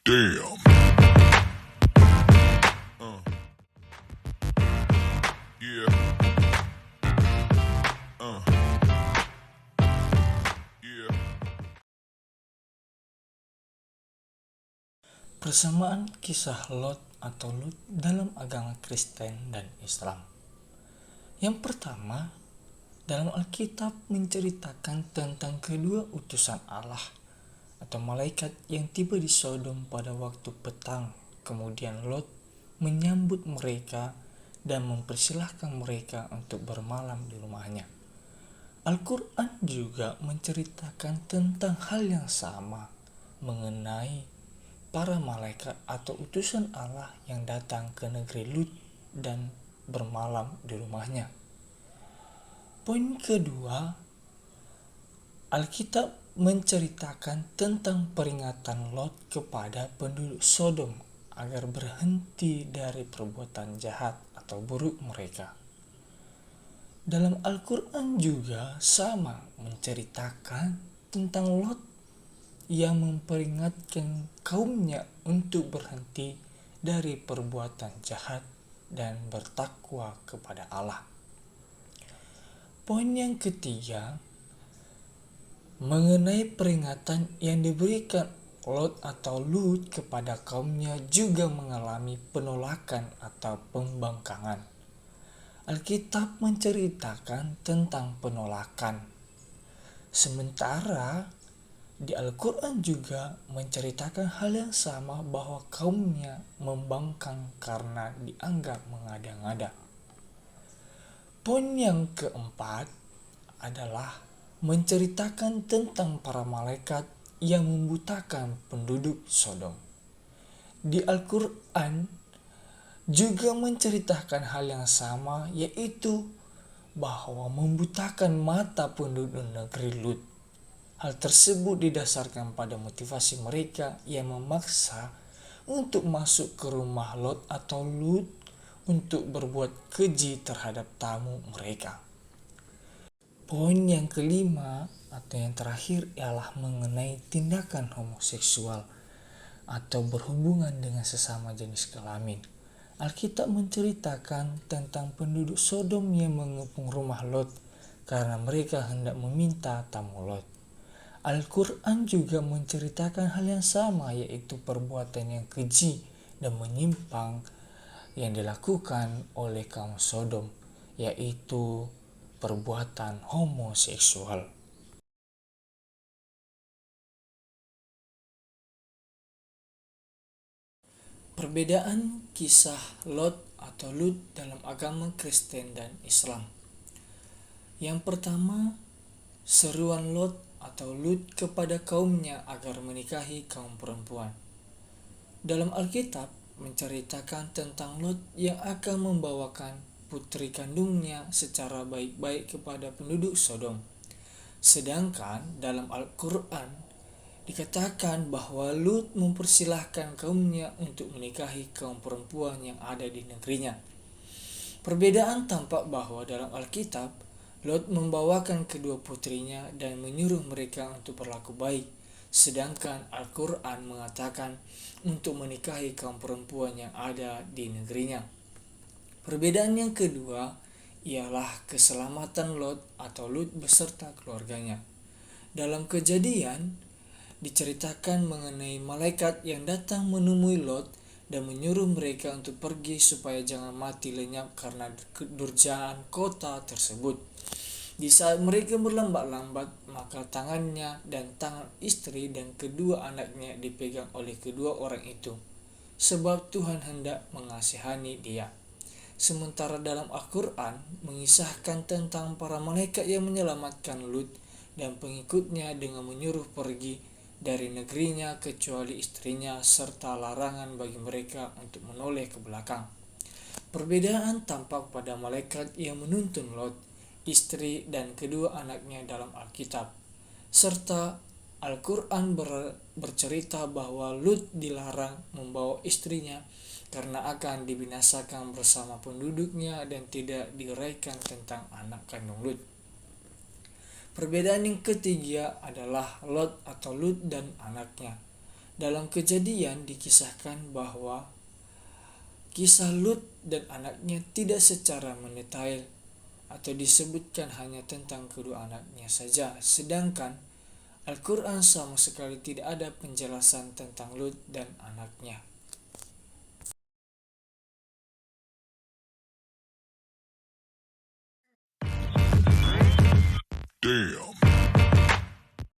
Damn. Yeah. Yeah. Persamaan kisah Lot atau Lut dalam agama Kristen dan Islam. Yang pertama, dalam Alkitab menceritakan tentang kedua utusan Allah atau malaikat yang tiba di Sodom pada waktu petang. Kemudian Lot menyambut mereka dan mempersilahkan mereka untuk bermalam di rumahnya. Al-Quran juga menceritakan tentang hal yang sama mengenai para malaikat atau utusan Allah yang datang ke negeri Lut dan bermalam di rumahnya. Poin kedua, Alkitab menceritakan tentang peringatan Lot kepada penduduk Sodom agar berhenti dari perbuatan jahat atau buruk mereka. Dalam Al-Quran juga sama menceritakan tentang Lot yang memperingatkan kaumnya untuk berhenti dari perbuatan jahat dan bertakwa kepada Allah. Poin yang ketiga, mengenai peringatan yang diberikan Lot atau Lut kepada kaumnya juga mengalami penolakan atau pembangkangan. Alkitab menceritakan tentang penolakan. Sementara di Al-Quran juga menceritakan hal yang sama bahwa kaumnya membangkang karena dianggap mengada-ngada. Poin yang keempat adalah menceritakan tentang para malaikat yang membutakan penduduk Sodom. Di Al-Quran juga menceritakan hal yang sama, yaitu bahwa membutakan mata penduduk negeri Lut. Hal tersebut didasarkan pada motivasi mereka yang memaksa untuk masuk ke rumah Lot atau Lut untuk berbuat keji terhadap tamu mereka. Poin yang kelima atau yang terakhir ialah mengenai tindakan homoseksual atau berhubungan dengan sesama jenis kelamin. Alkitab menceritakan tentang penduduk Sodom yang mengepung rumah Lot karena mereka hendak meminta tamu Lot. Al-Quran juga menceritakan hal yang sama, yaitu perbuatan yang keji dan menyimpang yang dilakukan oleh kaum Sodom, yaitu perbuatan homoseksual. Perbedaan kisah Lot atau Lut dalam agama Kristen dan Islam. Yang pertama, seruan Lot atau Lut kepada kaumnya agar menikahi kaum perempuan. Dalam Alkitab menceritakan tentang Lot yang akan membawakan putri kandungnya secara baik-baik kepada penduduk Sodom. Sedangkan dalam Al-Quran dikatakan bahwa Lut mempersilahkan kaumnya untuk menikahi kaum perempuan yang ada di negerinya. Perbedaan tampak bahwa dalam Alkitab Lot membawakan kedua putrinya dan menyuruh mereka untuk berlaku baik, sedangkan Al-Quran mengatakan untuk menikahi kaum perempuan yang ada di negerinya. Perbedaan yang kedua ialah keselamatan Lot atau Lut beserta keluarganya. Dalam Kejadian diceritakan mengenai malaikat yang datang menemui Lot dan menyuruh mereka untuk pergi supaya jangan mati lenyap karena kedurjaan kota tersebut. Di saat mereka berlambat-lambat, maka tangannya dan tangan istri dan kedua anaknya dipegang oleh kedua orang itu, sebab Tuhan hendak mengasihani dia. Sementara dalam Al-Quran mengisahkan tentang para malaikat yang menyelamatkan Lut dan pengikutnya dengan menyuruh pergi dari negerinya kecuali istrinya serta larangan bagi mereka untuk menoleh ke belakang. Perbedaan tampak pada malaikat yang menuntun Lot, istri dan kedua anaknya dalam Alkitab, serta Al-Quran bercerita bahwa Lut dilarang membawa istrinya karena akan dibinasakan bersama penduduknya dan tidak diuraikan tentang anak kandung Lut. Perbedaan yang ketiga adalah Lot atau Lut dan anaknya. Dalam Kejadian dikisahkan bahwa kisah Lut dan anaknya tidak secara mendetail atau disebutkan hanya tentang kedua anaknya saja, sedangkan Al-Quran sama sekali tidak ada penjelasan tentang Lut dan anaknya. Damn.